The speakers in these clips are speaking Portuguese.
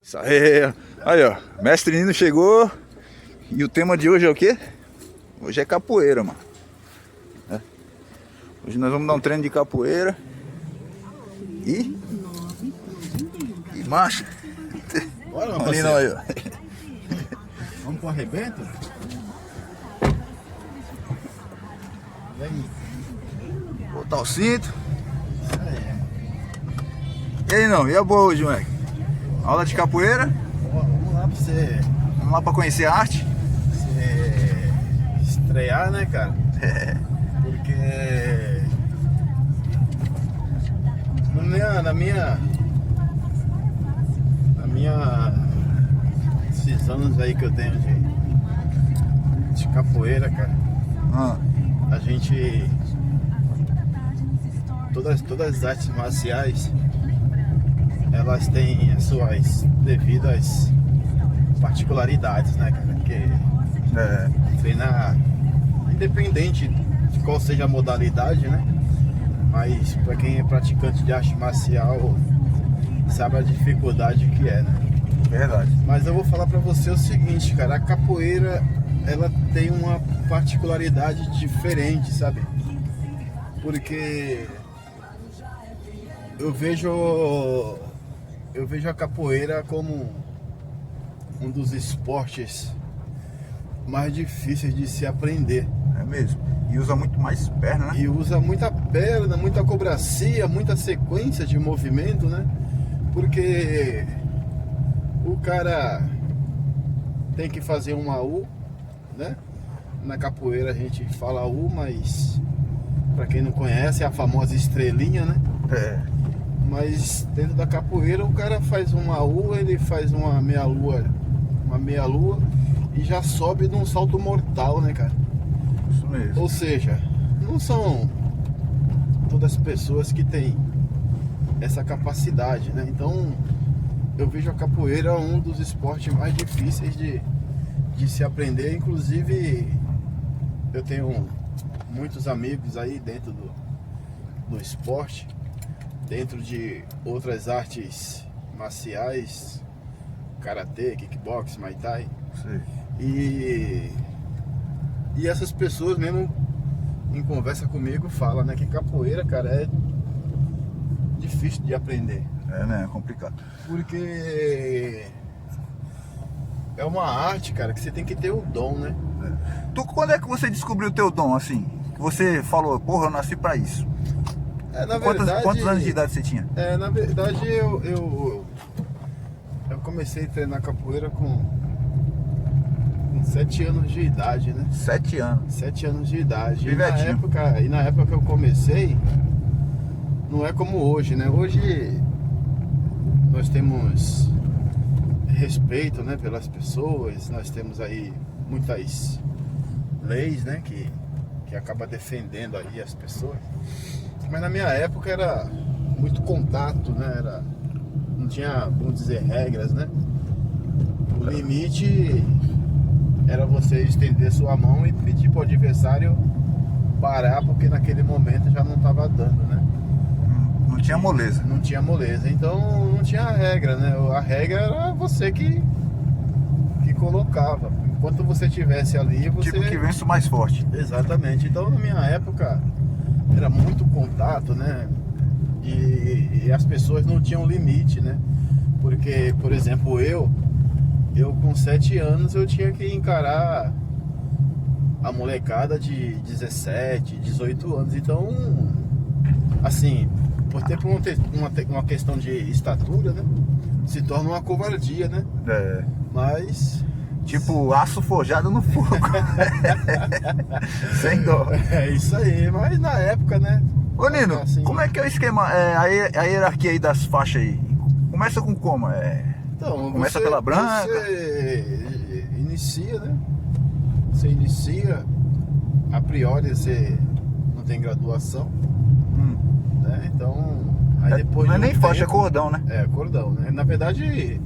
Isso aí. Aí, ó. Mestre Nino chegou. E o tema de hoje é o quê? Hoje é capoeira, mano. É. Hoje nós vamos dar um treino de capoeira. E marcha. Bora, meu Nino aí, ó. Vamos pro arrebento? Vem. Botar o cinto. E aí, não? E a boa hoje, moleque? Aula de capoeira? Vamos lá pra você Vamos lá pra conhecer a arte? estrear, né, cara? Porque esses anos aí que eu tenho de capoeira, cara, a gente todas as artes marciais, elas têm as suas devidas particularidades, né, cara? Porque treinar, independente de qual seja a modalidade, né? Mas para quem é praticante de arte marcial sabe a dificuldade que é, né? Verdade. Mas eu vou falar para você o seguinte, cara, a capoeira, ela tem uma particularidade diferente, sabe? Porque eu vejo a capoeira como um dos esportes mais difíceis de se aprender. É mesmo. E usa muito mais perna, né? E usa muita perna, muita cobracia, muita sequência de movimento, né? Porque o cara tem que fazer uma U, né? Na capoeira a gente fala U, mas pra quem não conhece é a famosa estrelinha, né? Mas dentro da capoeira o cara faz uma U, ele faz uma meia-lua e já sobe num salto mortal, né, cara? Isso mesmo. Ou seja, não são todas as pessoas que têm essa capacidade, né? Então eu vejo a capoeira um dos esportes mais difíceis de se aprender. Inclusive eu tenho muitos amigos aí dentro do esporte, dentro de outras artes marciais, karatê, kickbox, muay thai. Sim. E essas pessoas mesmo em conversa comigo falam, né, que capoeira, cara, é difícil de aprender. É, né? É complicado. Porque é uma arte, cara, que você tem que ter o dom, né? Tu, quando é que você descobriu o teu dom, assim? Que você falou, porra, eu nasci pra isso. Quantos anos de idade você tinha? Na verdade, eu comecei a treinar capoeira com 7 anos de idade, né? 7 anos. 7 anos de idade. Pivetinho. E na época que eu comecei, não é como hoje, né? Hoje nós temos respeito, né, pelas pessoas, nós temos aí muitas leis, né, que acaba defendendo aí as pessoas. Mas na minha época era muito contato, né? Não tinha, vamos dizer, regras, né? O limite era você estender sua mão e pedir pro adversário parar, porque naquele momento já não estava dando, né? Não tinha moleza. Não tinha moleza, então não tinha regra, né? A regra era você que colocava. Enquanto você estivesse ali, você... Tipo que vence o mais forte. Exatamente. Então na minha época era muito contato, né? E as pessoas não tinham limite, né? Porque, por exemplo, eu com 7 anos eu tinha que encarar a molecada de 17, 18 anos. Então, assim, por ter uma questão de estatura, né? Se torna uma covardia, né? Mas... Tipo, aço forjado no fogo. Sem dó. É isso aí, mas na época, né? Ô Nino, assim, como é que é o esquema, a hierarquia aí das faixas aí? Começa com como? Então, começa pela branca? Você inicia, né? Você inicia, a priori você não tem graduação, né? Então, aí depois não é de nem faixa, é cordão, né? É, cordão, né? Na verdade,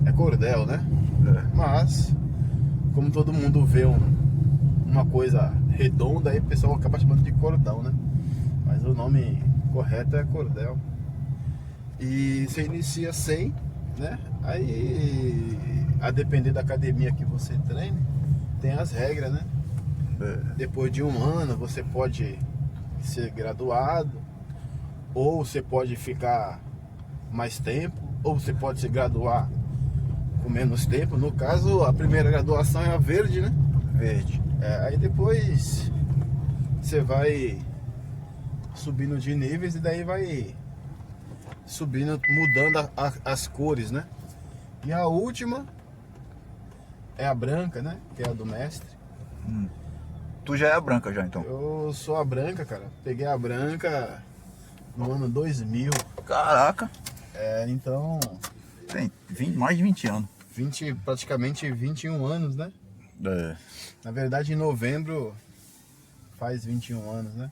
é cordel, né? Mas, como todo mundo vê uma coisa redonda, aí o pessoal acaba chamando de cordão, né? Mas o nome correto é cordel. E você inicia sem, né? Aí, a depender da academia que você treine, tem as regras, né? Depois de 1 ano você pode ser graduado, ou você pode ficar mais tempo, ou você pode se graduar com menos tempo. No caso, a primeira graduação é a verde, né? Verde. Aí depois você vai subindo de níveis e daí vai subindo, mudando as cores, né? E a última é a branca, né? Que é a do mestre. Tu já é a branca já, então? Eu sou a branca, cara. Peguei a branca no ano 2000. Caraca. Então... Tem mais de 20 anos. praticamente 21 anos, né? Na verdade, em novembro faz 21 anos, né?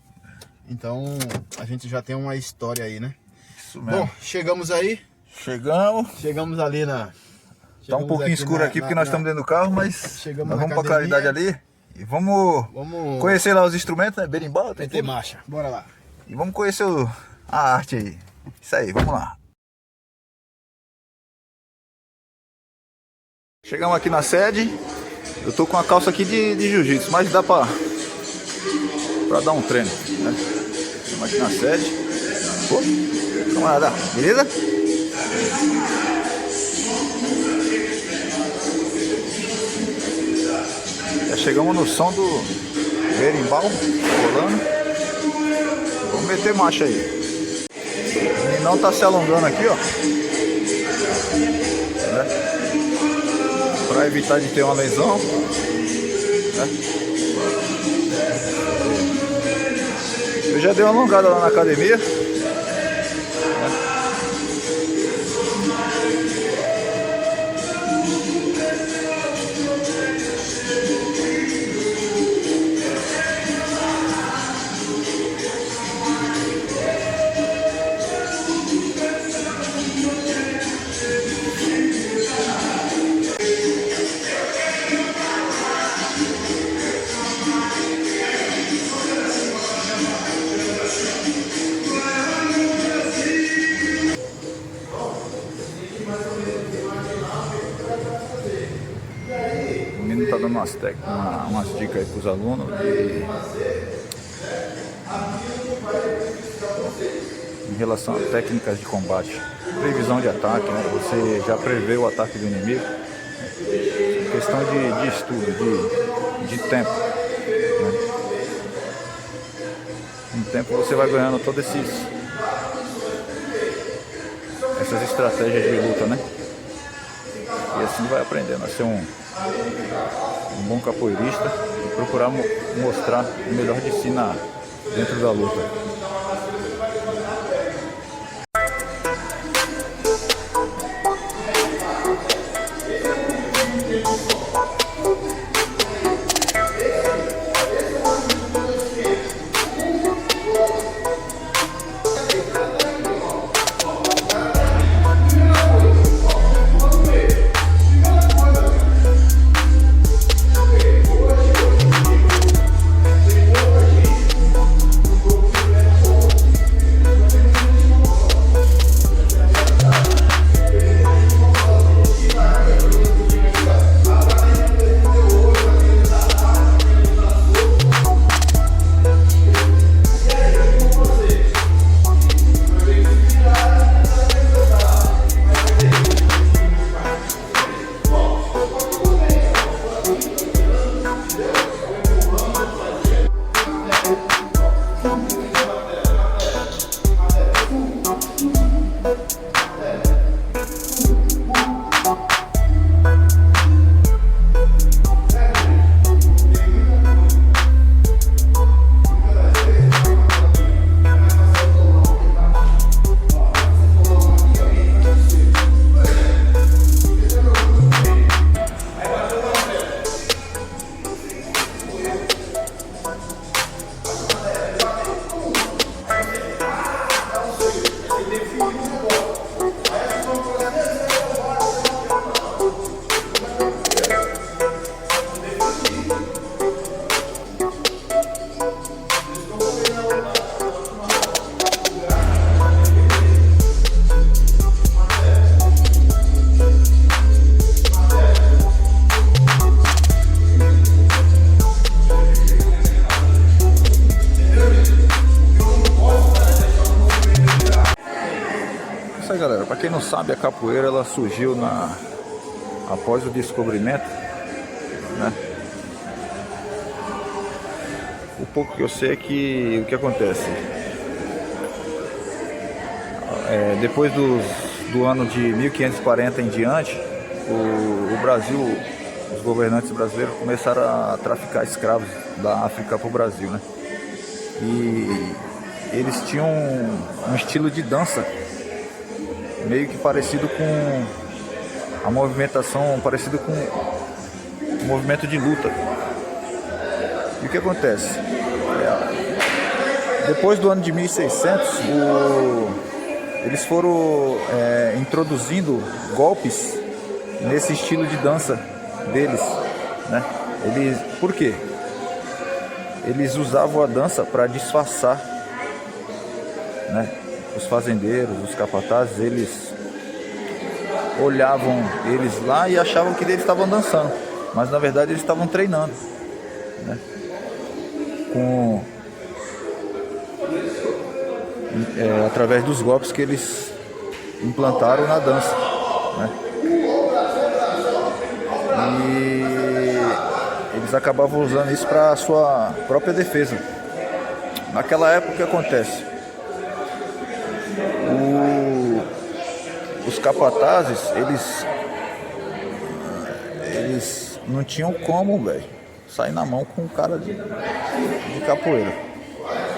Então, a gente já tem uma história aí, né? Isso mesmo. Bom, chegamos aí. Chegamos ali na... Tá um pouquinho escuro aqui porque nós estamos dentro do carro, mas nós vamos pra claridade ali. E vamos conhecer lá os instrumentos, né? Berimbau, tem meter tudo. marcha. Bora lá. E vamos conhecer a arte aí. Isso aí, vamos lá. Chegamos aqui na sede. Eu tô com a calça aqui de jiu-jitsu, mas dá pra dar um treino, né? Estamos aqui na sede. Ô, camarada, beleza? Já chegamos no som do berimbau rolando. Vamos meter marcha aí. O meninão tá se alongando aqui, ó. Para evitar de ter uma lesão, né? Eu já dei uma alongada lá na academia, né? Tá dando umas dicas aí para os alunos em relação a técnicas de combate, previsão de ataque, né? Você já prevê o ataque do inimigo, questão de estudo, de tempo, né? Com o tempo você vai ganhando todas essas estratégias de luta, né? E assim vai aprendendo a ser um bom capoeirista e procurar mostrar o melhor de si dentro da luta. não sabe, a capoeira ela surgiu após o descobrimento, né? O pouco que eu sei é que o que acontece depois do ano de 1540 em diante, o Brasil, os governantes brasileiros começaram a traficar escravos da África para o Brasil, né? E eles tinham um estilo de dança meio que parecido com a movimentação, parecido com o movimento de luta. E o que acontece? Depois do ano de 1600, eles foram introduzindo golpes nesse estilo de dança deles, né? Por quê? Eles usavam a dança para disfarçar, né? Os fazendeiros, os capatazes, eles olhavam eles lá e achavam que eles estavam dançando, mas na verdade eles estavam treinando, né? Através dos golpes que eles implantaram na dança, né? E eles acabavam usando isso para a sua própria defesa. Naquela época, o que acontece? Os capatazes, eles não tinham como, velho, sair na mão com um cara de capoeira.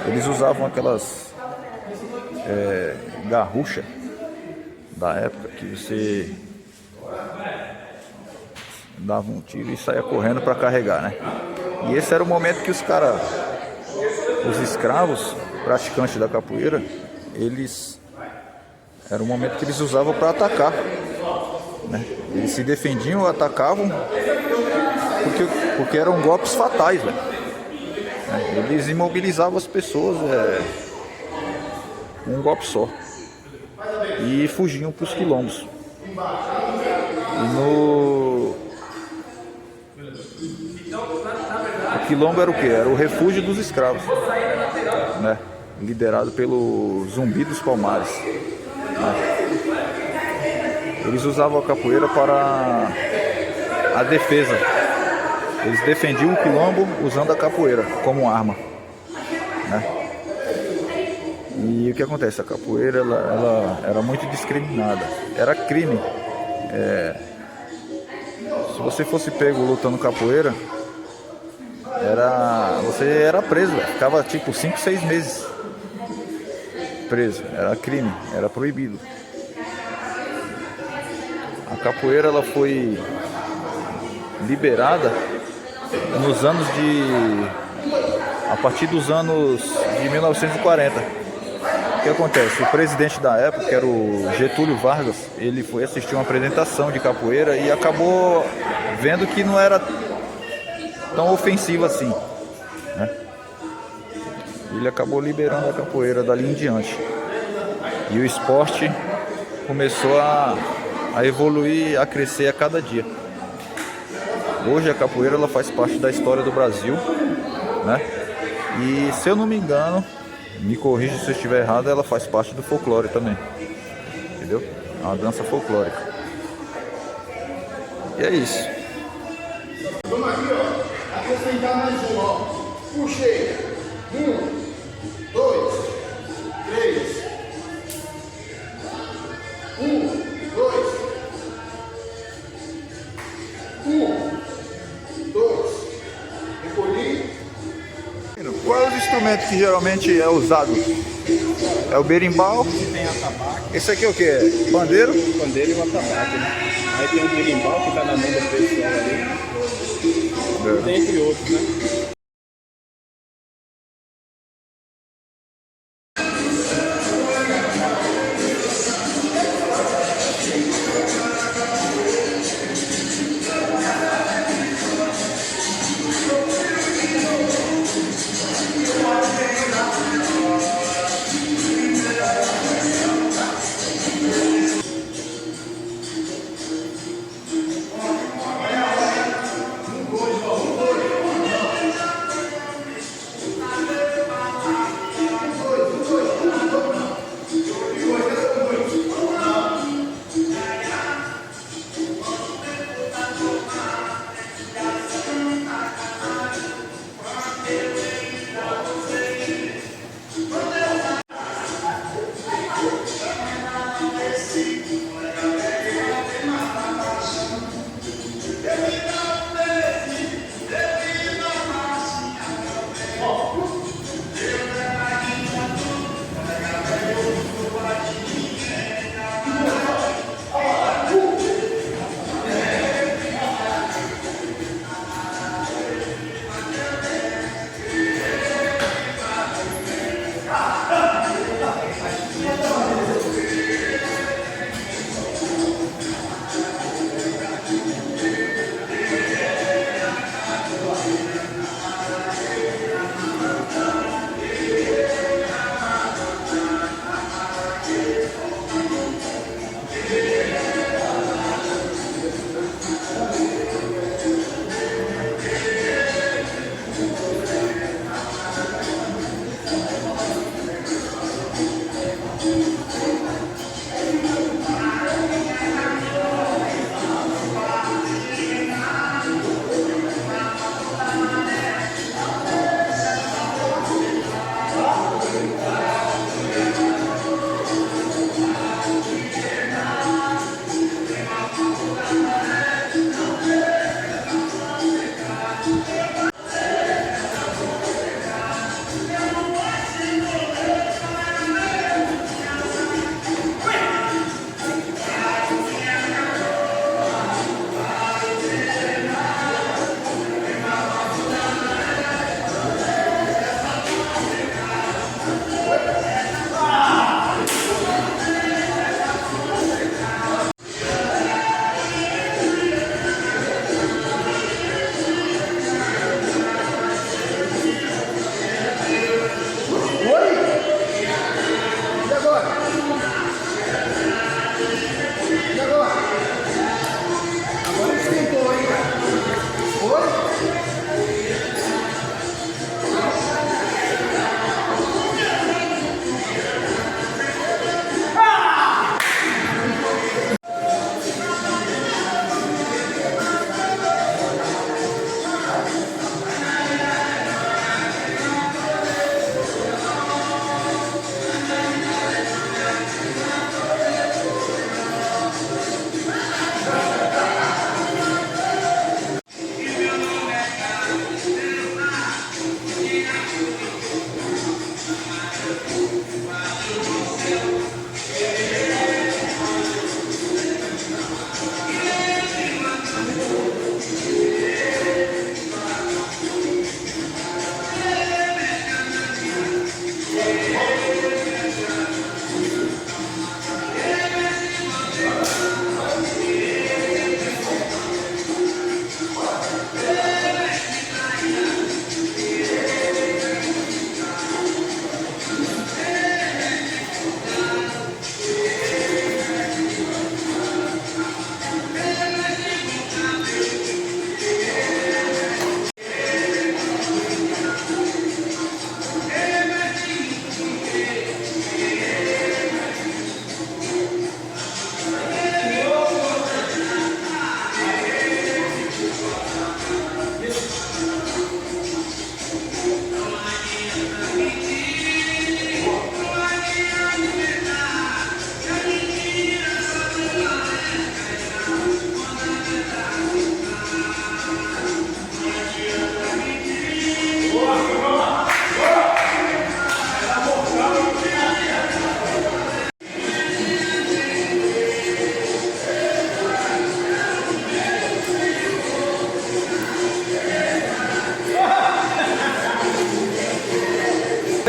Eles usavam aquelas garrucha da época que você dava um tiro e saía correndo para carregar, né? E esse era o momento que os escravos praticantes da capoeira, era o momento que eles usavam para atacar, né? Eles se defendiam, atacavam, porque eram golpes fatais, velho. Eles imobilizavam as pessoas com um golpe só e fugiam para os quilombos. O quilombo era o que? Era o refúgio dos escravos, né? Liderado pelo Zumbi dos Palmares, né? Eles usavam a capoeira para a defesa. Eles defendiam o quilombo usando a capoeira como arma, né? E o que acontece? A capoeira ela era muito discriminada. Era crime. Se você fosse pego lutando capoeira, você era preso, véio. Ficava tipo 5, 6 meses preso. Era crime, era proibido. A capoeira ela foi liberada a partir dos anos de 1940. O que acontece? O presidente da época, que era o Getúlio Vargas, ele foi assistir uma apresentação de capoeira e acabou vendo que não era tão ofensivo assim, né? Ele acabou liberando a capoeira dali em diante. E o esporte começou a evoluir, a crescer a cada dia. Hoje a capoeira ela faz parte da história do Brasil, né? E se eu não me engano, me corrija se eu estiver errado, ela faz parte do folclore também, entendeu? É uma dança folclórica. E é isso. Vamos aqui, ó. Acrescentar mais um, ó. Puxei. 1, 2, 3. 1, 2. 1, 2. Recolhi. Qual é o instrumento que geralmente é usado? É o berimbau. Tem atabaque. Esse aqui é o que? Pandeiro? O pandeiro e o atabaque, né? Aí tem o berimbau que tá na mão do pessoal ali. Dentre outros, né?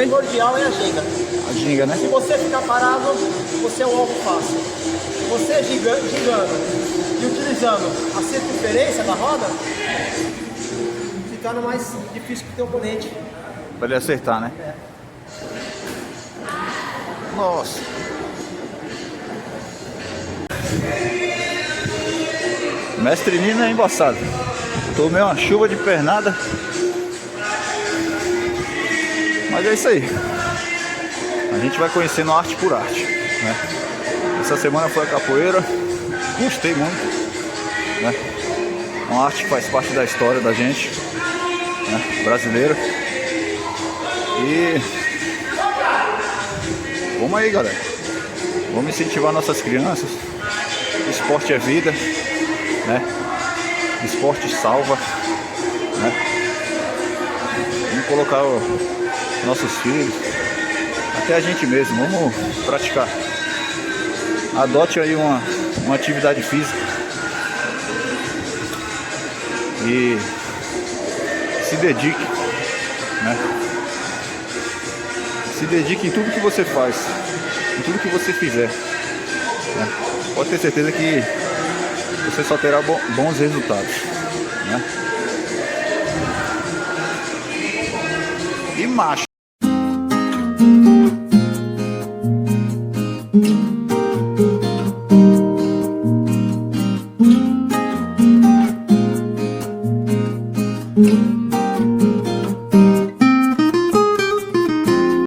primordial é a ginga. A ginga, né? Se você ficar parado, você é um alvo fácil. Você gingando e utilizando a circunferência da roda, se torna mais difícil que o teu oponente. Pra ele acertar, né? Nossa. Mestre Nino é embaçado. Tomei uma chuva de pernada. Mas é isso aí. A gente vai conhecendo arte por arte, né? Essa semana foi a capoeira. Gostei muito, né? Uma arte que faz parte da história da gente, né? Brasileira. E vamos aí, galera. Vamos incentivar nossas crianças. Esporte é vida, né? Esporte salva, né? Vamos colocar nossos filhos, até a gente mesmo, vamos praticar. Adote aí uma atividade física e se dedique, né? Se dedique em tudo que você faz, em tudo que você fizer, né? Pode ter certeza que você só terá bons resultados, né? E macho. Thank you.